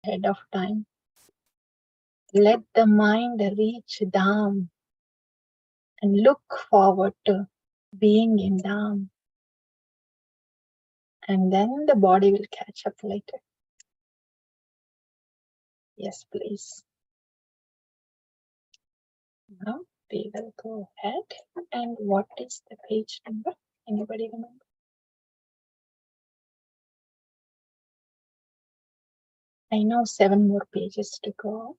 ahead of time. Let the mind reach Dham and look forward to being in Dham. And then the body will catch up later. Yes, please. Now we will go ahead. And what is the page number? Anybody remember? I know 7 more pages to go.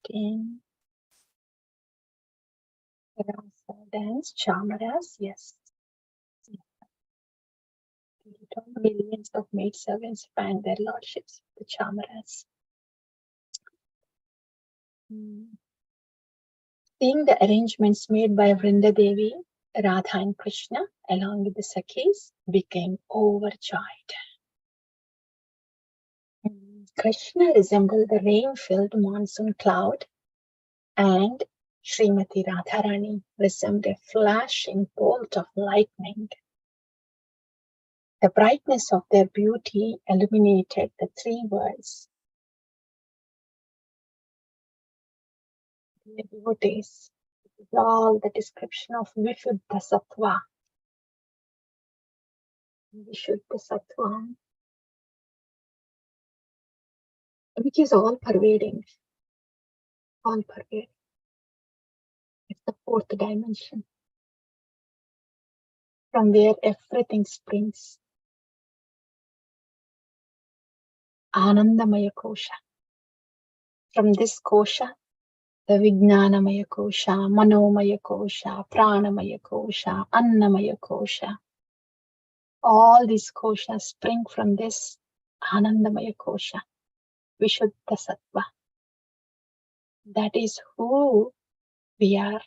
15. Rasa dance, chamaras, yes. Millions of maidservants find their lordships, the chamaras. Seeing the arrangements made by Vrinda Devi, Radha and Krishna, along with the Sakhis, became overjoyed. Krishna resembled the rain-filled monsoon cloud, and Srimati Radharani resembled a flashing bolt of lightning. The brightness of their beauty illuminated the 3 worlds. The devotees, this is all the description of Vishuddha Sattva. Vishuddha Sattva, which is all pervading. All pervading. It's the 4th dimension, from where everything springs. Anandamaya Kosha. From this Kosha, the Vijnanamaya Kosha, Manomaya Kosha, Pranamaya Kosha, Annamaya Kosha. All these koshas spring from this Anandamaya Kosha, Vishuddha Sattva. That is who we are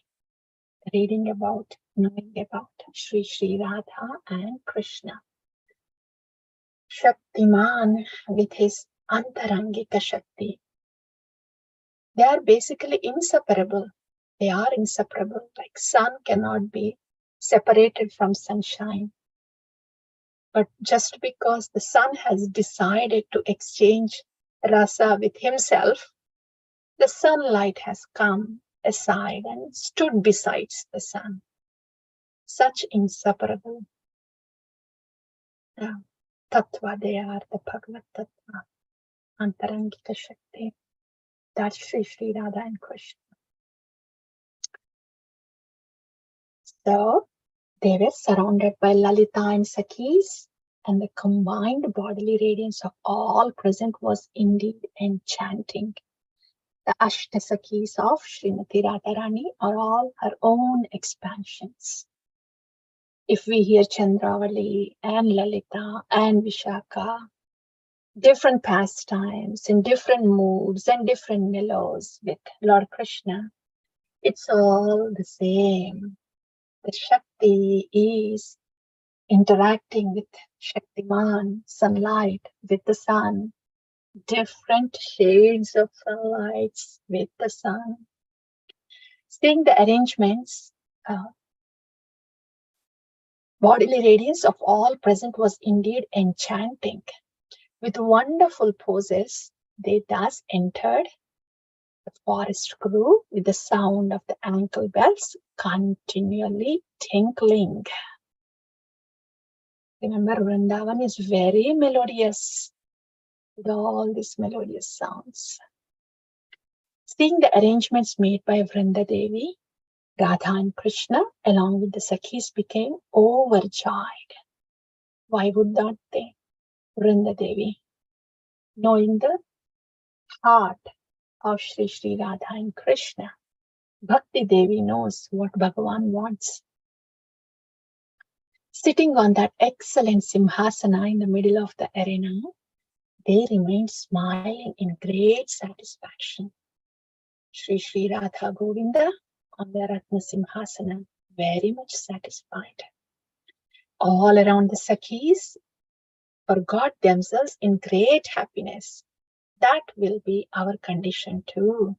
reading about, knowing about, Sri Sri Radha and Krishna. Shaktiman with his Antarangika Shakti. They are basically inseparable. They are inseparable. Like sun cannot be separated from sunshine. But just because the sun has decided to exchange rasa with himself, the sunlight has come aside and stood beside the sun. Such inseparable tattva they are, the Bhagavad Tattva, Antarangika Shakti. That's Sri Sri Radha and Krishna. So they were surrounded by Lalita and Sakhis, and the combined bodily radiance of all present was indeed enchanting. The Ashta Sakhis of Srimati Radharani are all her own expansions. If we hear Chandravali and Lalita and Vishaka, different pastimes in different moods and different mellows with Lord Krishna, it's all the same. The Shakti is interacting with Shaktiman, sunlight with the sun, different shades of sunlights with the sun. Seeing the arrangements, bodily radiance of all present was indeed enchanting. With wonderful poses, they thus entered. The forest grew with the sound of the ankle bells continually tinkling. Remember, Vrindavan is very melodious with all these melodious sounds. Seeing the arrangements made by Vrinda Devi, Radha and Krishna, along with the Sakhis, became overjoyed. Why would not they? Vrinda Devi, knowing the heart of Sri Sri Radha and Krishna, Bhakti Devi knows what Bhagavan wants. Sitting on that excellent Simhasana in the middle of the arena, they remained smiling in great satisfaction. Sri Sri Radha Govinda on the Ratna Simhasana, very much satisfied. All around the Sakhis forgot themselves in great happiness. That will be our condition too.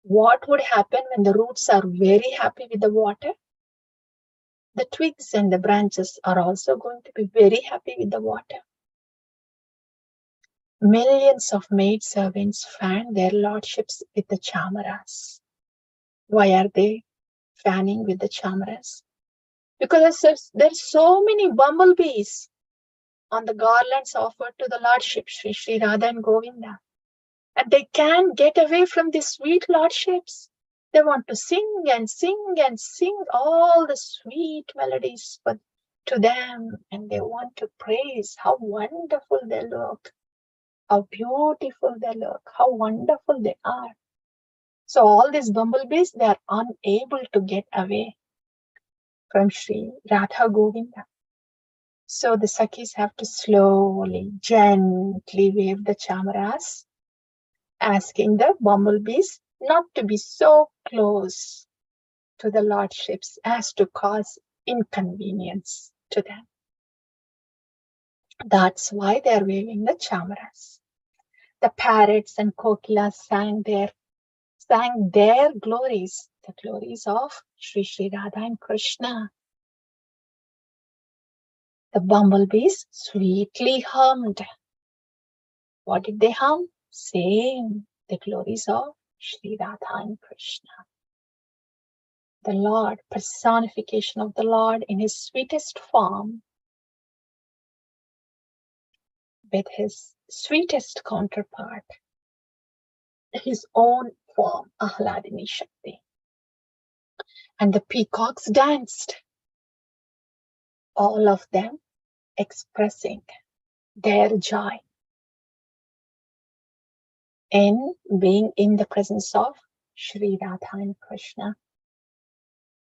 What would happen when the roots are very happy with the water? The twigs and the branches are also going to be very happy with the water. millions of maidservants fan their lordships with the chamaras. Why are they fanning with the chamaras? Because there's so many bumblebees on the garlands offered to the lordship, Sri Radha and Govinda. And they can't get away from these sweet lordships. They want to sing and sing and sing all the sweet melodies to them, and they want to praise how wonderful they look, how beautiful they look, how wonderful they are. So all these bumblebees, they are unable to get away from Sri Radha Govinda. So the Sakhis have to slowly, gently wave the chamaras, asking the bumblebees not to be so close to the lordships as to cause inconvenience to them. That's why they are waving the chamaras. The parrots and kokilas sang their glories, the glories of Sri Radha and Krishna. The bumblebees sweetly hummed. What did they hum? Same, the glories of Sri Radha and Krishna. The Lord, personification of the Lord in his sweetest form, with his sweetest counterpart, his own form, Ahladini Shakti. And the peacocks danced, all of them expressing their joy in being in the presence of Sri Radha and Krishna,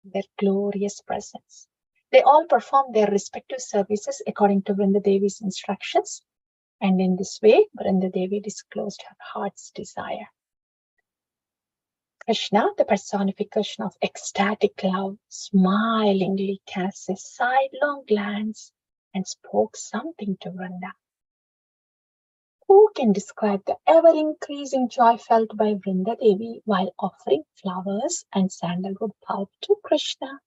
their glorious presence. They all performed their respective services according to Vrinda Devi's instructions, and in this way, Vrinda Devi disclosed her heart's desire. Krishna, the personification of ecstatic love, smilingly cast a sidelong glance and spoke something to Vrinda. Who can describe the ever-increasing joy felt by Vrinda Devi while offering flowers and sandalwood pulp to Krishna?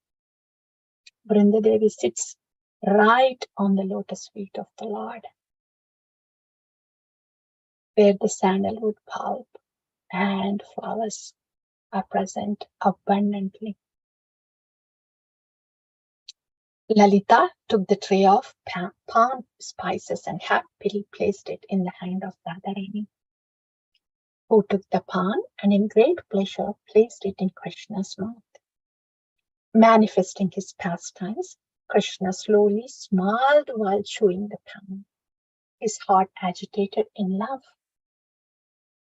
Vrinda Devi sits right on the lotus feet of the Lord, where the sandalwood pulp and flowers are present abundantly. Lalita took the tray of palm spices and happily placed it in the hand of Radharani, who took the pan and in great pleasure placed it in Krishna's mouth. Manifesting his pastimes, Krishna slowly smiled while chewing the pan, his heart agitated in love.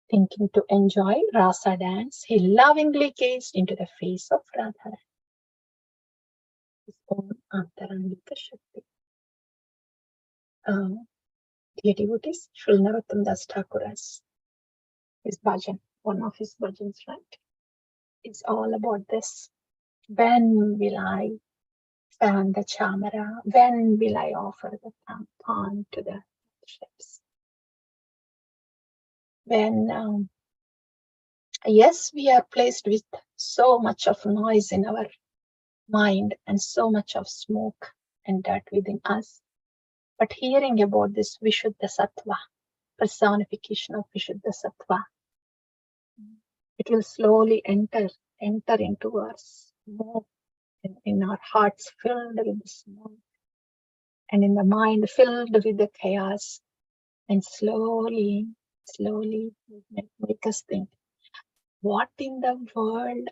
Thinking to enjoy rasa dance, he lovingly gazed into the face of Radharani, his own Antarangika Shakti. Dear devotees, Srila Narottam Das Thakur's his bhajan, one of his bhajans, right? It's all about this. When will I fan the chamara? When will I offer the pan to the ships? When, yes, we are placed with so much of noise in our mind and so much of smoke and dirt within us. But hearing about this Vishuddha Sattva, personification of Vishuddha Sattva, it will slowly enter into our smoke, in our hearts filled with the smoke, and in the mind filled with the chaos, and slowly make us think, what in the world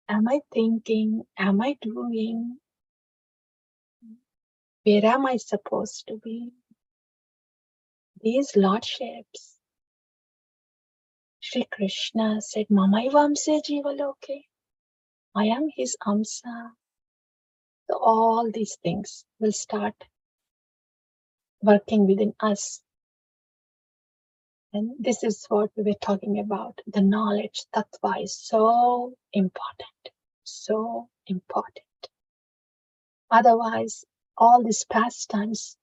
am I thinking? Am I doing? Where am I supposed to be? These lordships. Sri Krishna said, Mamaivaamse Jivaloke. I am his Amsa. So all these things will start working within us. And this is what we were talking about. The knowledge, tattva, is so important. So important. Otherwise, all these pastimes,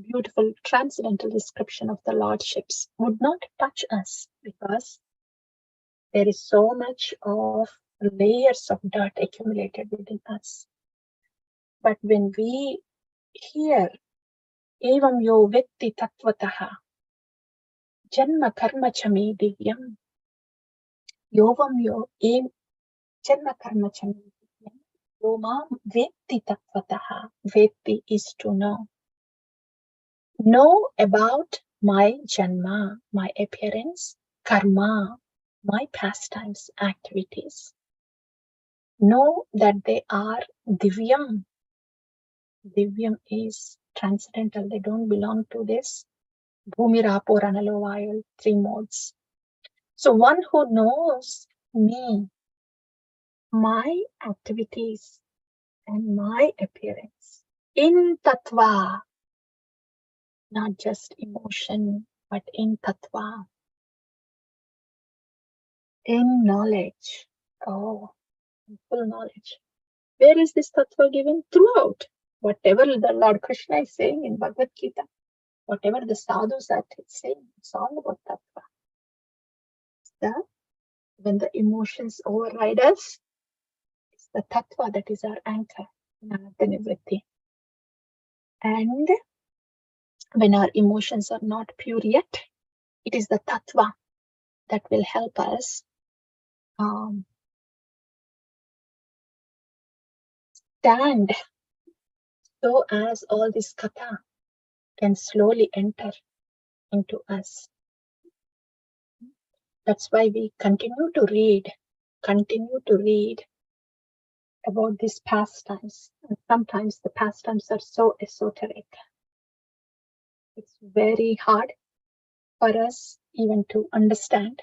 beautiful transcendental description of the lordships would not touch us, because there is so much of layers of dirt accumulated within us. But when we hear evam yo vikti tattvataha, Janma karma chame divyam. Yovam yo em janma karma chame divyam. Yomam vetti tattvataha. Vetti is to know. Know about my janma, my appearance, karma, my pastimes, activities. Know that they are divyam. Divyam is transcendental. They don't belong to this Bhumi, Rapo, Ranalo, Vayal, three modes. So one who knows me, my activities, and my appearance in tattva, not just emotion, but in tattva, in knowledge. Oh, full knowledge. Where is this tattva given? Throughout. Whatever the Lord Krishna is saying in Bhagavad Gita, whatever the sadhus are saying, it's all about tattva. That when the emotions override us, it's the tattva that is our anchor in our nivritti. And when our emotions are not pure yet, it is the tattva that will help us stand so as all this katha can slowly enter into us. That's why we continue to read about these pastimes. And sometimes the pastimes are so esoteric. It's very hard for us even to understand.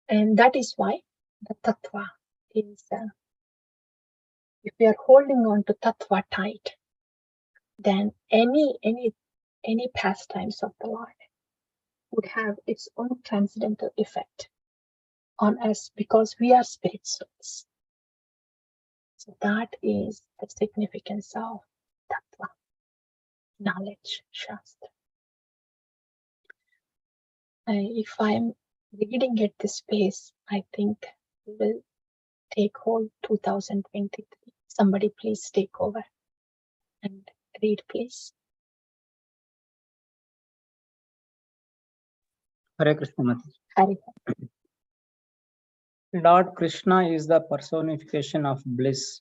And that is why the tattva is, if we are holding on to tattva tight, then any pastimes of the Lord would have its own transcendental effect on us because we are spirit souls. So that is the significance of tattva, knowledge, shastra. If I'm reading at this pace, I think we will take whole 2023. Somebody please take over and read, please. Hare Krishna Mati. Hare. Lord Krishna is the personification of bliss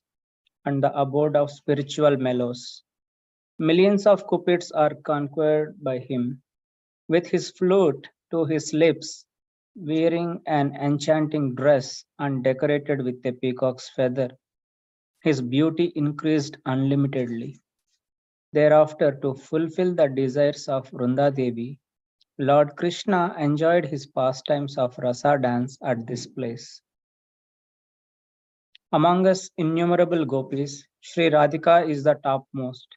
and the abode of spiritual mellows. Millions of cupids are conquered by him. With his flute to his lips, wearing an enchanting dress and decorated with a peacock's feather, his beauty increased unlimitedly. Thereafter, to fulfill the desires of Vrunda Devi, Lord Krishna enjoyed his pastimes of rasa dance at this place. Among us innumerable gopis, Sri Radhika is the topmost.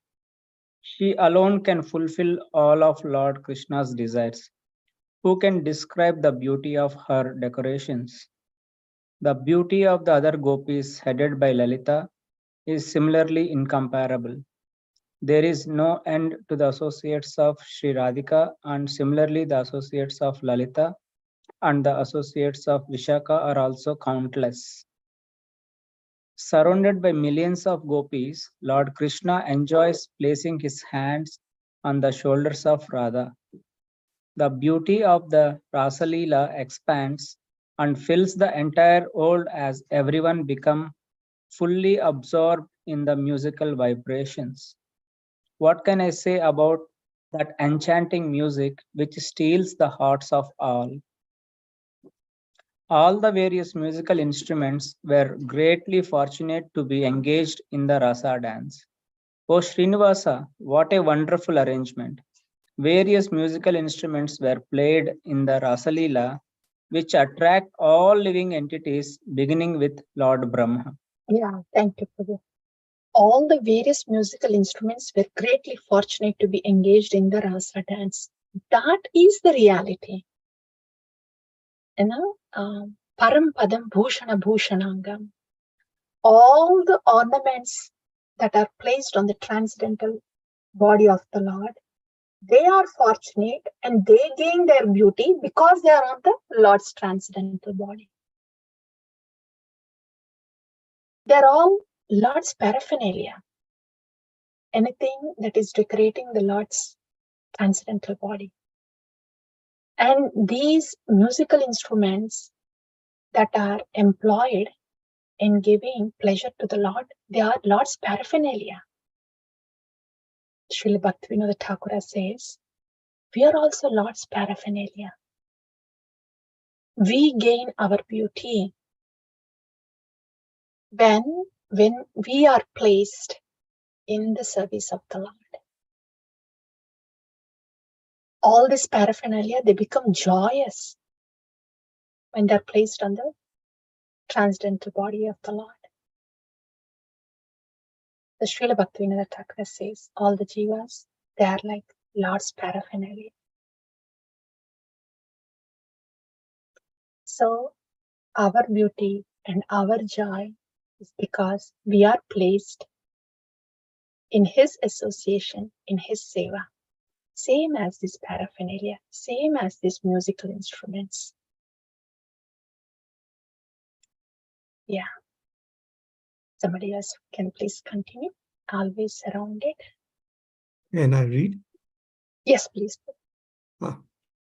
She alone can fulfill all of Lord Krishna's desires. Who can describe the beauty of her decorations? The beauty of the other gopis headed by Lalita is similarly incomparable. There is no end to the associates of Sri Radhika, and similarly the associates of Lalita and the associates of Vishaka are also countless. Surrounded by millions of gopis, Lord Krishna enjoys placing his hands on the shoulders of Radha. The beauty of the Rasalila expands and fills the entire world as everyone becomes fully absorbed in the musical vibrations. What can I say about that enchanting music which steals the hearts of all? All the various musical instruments were greatly fortunate to be engaged in the rasa dance. Oh Srinivasa, what a wonderful arrangement! Various musical instruments were played in the Rasalila, which attract all living entities, beginning with Lord Brahma. Yeah, thank you, Prabhu. All the various musical instruments were greatly fortunate to be engaged in the rasa dance. That is the reality. Param Padam Bhushana Bhushanangam. All the ornaments that are placed on the transcendental body of the Lord, they are fortunate and they gain their beauty because they are on the Lord's transcendental body. They're all Lord's paraphernalia. Anything that is decorating the Lord's transcendental body. And these musical instruments that are employed in giving pleasure to the Lord, they are Lord's paraphernalia. Srila Bhaktivinoda Thakur says, we are also Lord's paraphernalia. We gain our beauty when we are placed in the service of the Lord. All this paraphernalia, they become joyous when they're placed on the transcendental body of the Lord. The Srila Bhaktivinoda Thakur says, all the jivas, they are like Lord's paraphernalia. So our beauty and our joy is because we are placed in His association, in His seva. Same as this paraphernalia, same as these musical instruments. Yeah. Somebody else can please continue. Always surrounded. Can I read? Yes, please.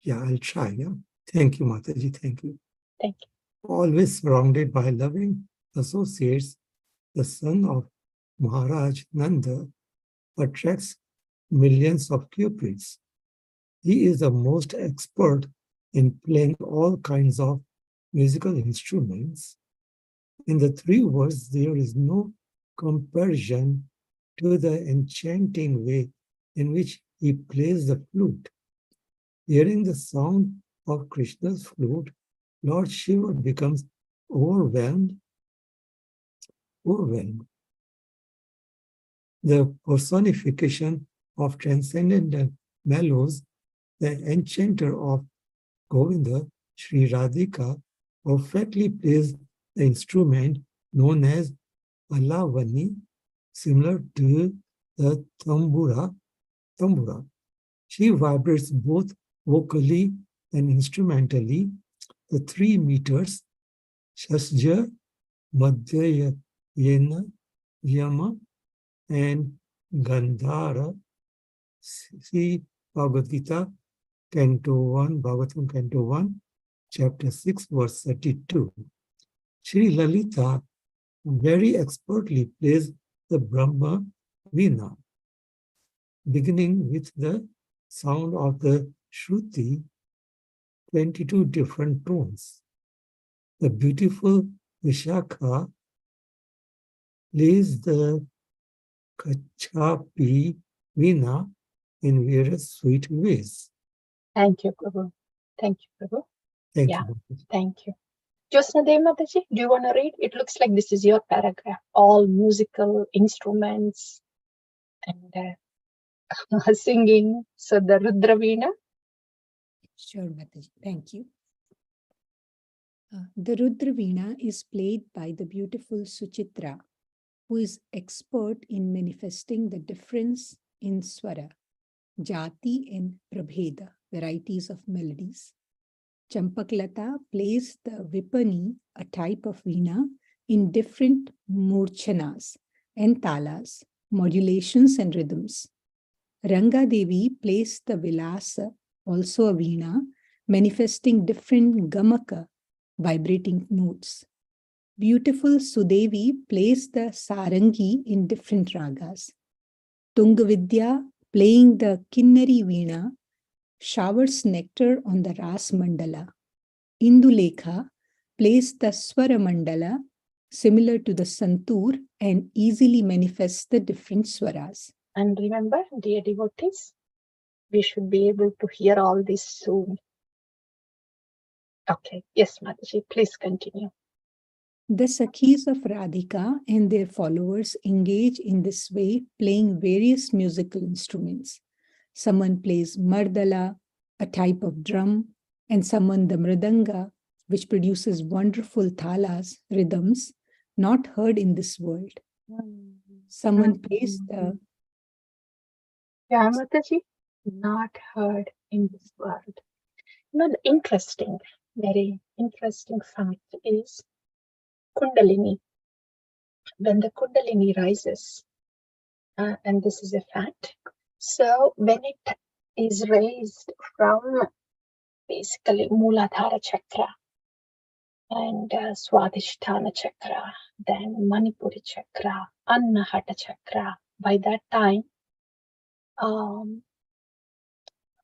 Yeah, I'll try. Yeah. Thank you, Mataji. Thank you. Thank you. Always surrounded by loving associates, the son of Maharaj Nanda attracts millions of cupids. He is the most expert in playing all kinds of musical instruments. In the three words, there is no comparison to the enchanting way in which he plays the flute. Hearing the sound of Krishna's flute, Lord Shiva becomes overwhelmed. The personification of transcendental mellows, the enchanter of Govinda, Sri Radhika, perfectly plays the instrument known as Alavani, similar to the tambura. She vibrates both vocally and instrumentally. The 3 meters, Shasja, Madhya, Yena, Yama, and Gandhara. See Bhagavad Gita, Canto 1, Bhagavatam Canto 1, Chapter 6, verse 32. Sri Lalita very expertly plays the Brahma Veena, beginning with the sound of the Shruti, 22 different tones. The beautiful Vishakha plays the Kachapi Veena in various sweet ways. Thank you, Prabhu. Thank you, Prabhu. Thank yeah, you. Thank you. Josna Dev Mataji, do you want to read? It looks like this is your paragraph. All musical instruments and singing. So the Rudra Veena. Sure, Mataji. Thank you. The Rudra Veena is played by the beautiful Suchitra, who is expert in manifesting the difference in swara, jati and prabheda, varieties of melodies. Champaklata plays the Vipani, a type of veena, in different murchanas and talas, modulations and rhythms. Ranga Devi plays the Vilasa, also a veena, manifesting different gamaka, vibrating notes. Beautiful Sudevi plays the Sarangi in different ragas. Tungavidya, playing the Kinnari veena, showers nectar on the Ras Mandala. Indulekha plays the Swara Mandala, similar to the Santur, and easily manifests the different swaras. And remember, dear devotees, we should be able to hear all this soon. Okay, yes, Mataji, please continue. The Sakhis of Radhika and their followers engage in this way, playing various musical instruments. Someone plays Mardala, a type of drum, and someone the Mridanga, which produces wonderful thalas, rhythms, not heard in this world. Someone plays the... Yeah, Mataji, not heard in this world. You know, the interesting, very interesting fact is Kundalini. When the Kundalini rises, and this is a fact, so when it is raised from basically Muladhara Chakra and Swadhisthana Chakra, then Manipuri Chakra, Annahata Chakra. By that time,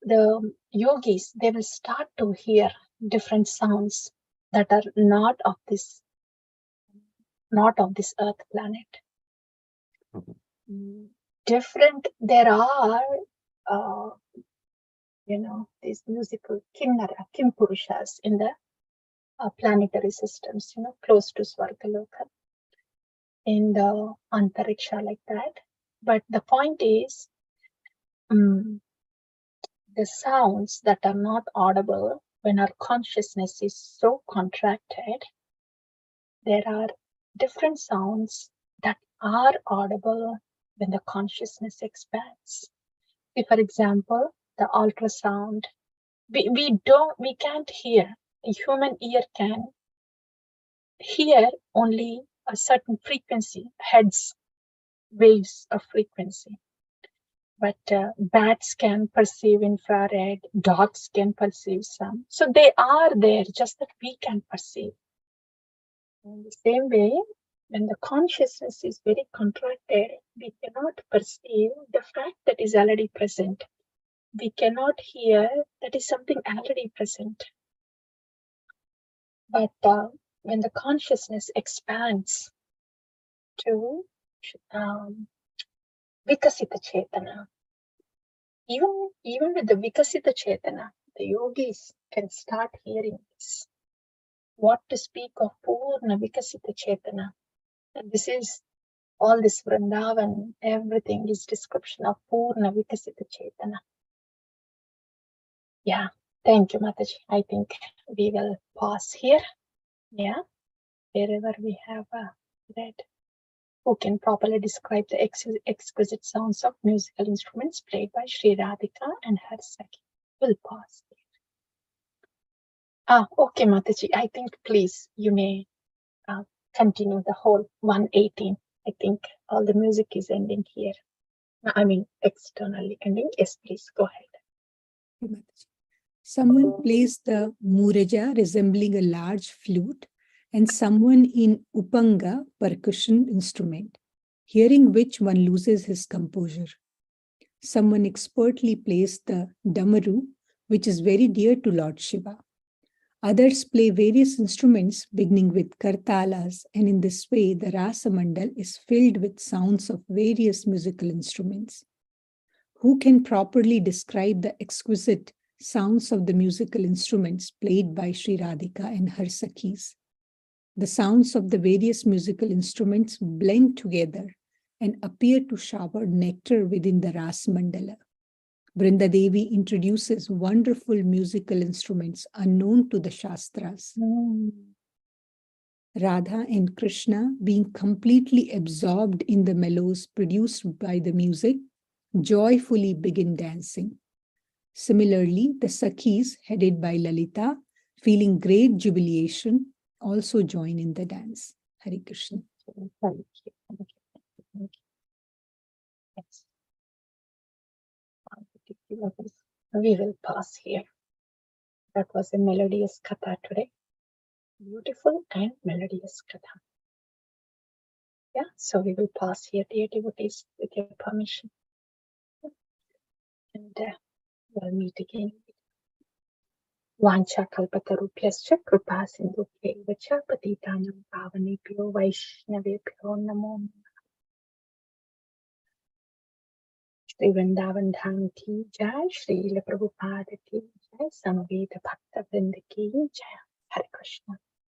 the yogis, they will start to hear different sounds that are not of this earth planet. Different, there are these musical kinnara, kimpurushas in the planetary systems, close to Svargaloka, in the Antariksha, like that. But the point is, the sounds that are not audible when our consciousness is so contracted, there are different sounds that are audible when the consciousness expands. See, for example, the ultrasound, we can't hear. The human ear can hear only a certain frequency, hertz waves of frequency. But bats can perceive infrared, dogs can perceive some. So they are there, just that we can perceive. In the same way, when the consciousness is very contracted, we cannot perceive the fact that is already present. We cannot hear that is something already present. But when the consciousness expands to Vikasita Chetana, even with the Vikasita Chetana, the yogis can start hearing this. What to speak of Purna Vikasita Chetana? And this is all this Vrindavan, everything is description of Purna Vikasita Chetana. Yeah, thank you, Mataji. I think we will pause here. Yeah, wherever we have read. Who can properly describe the exquisite sounds of musical instruments played by Sri Radhika and her Sakhi? We'll pause here. Okay, Mataji. I think please you may continue the whole 118. I think all the music is ending here. I mean, externally ending. Yes, please go ahead. Someone plays the muraja resembling a large flute, and someone in upanga, percussion instrument, hearing which one loses his composure. Someone expertly plays the damaru, which is very dear to Lord Shiva. Others play various instruments beginning with kartalas, and in this way the Rasamandal is filled with sounds of various musical instruments. Who can properly describe the exquisite sounds of the musical instruments played by Sri Radhika and her Sakhis? The sounds of the various musical instruments blend together and appear to shower nectar within the Ras Mandala. Vrinda Devi introduces wonderful musical instruments unknown to the Shastras. Radha and Krishna, being completely absorbed in the mellows produced by the music, joyfully begin dancing. Similarly, the Sakhis, headed by Lalita, feeling great jubilation, also join in the dance. Hare Krishna. Thank you. Thank you. Yes. We will pause here. That was a melodious katha today. Beautiful and melodious katha. Yeah, so we will pause here, dear devotees, with your permission. And we'll meet again. Vancha kalpatarubhyascha kripa sindhubhyo cha patitanam pavanebhyo vaishnavebhyo namo namaha. Shri Vrindavan Dham ki jai, Shri Prabhupada ki jai, Samaveta Bhakta Vrinda ki jai. Hare Krishna.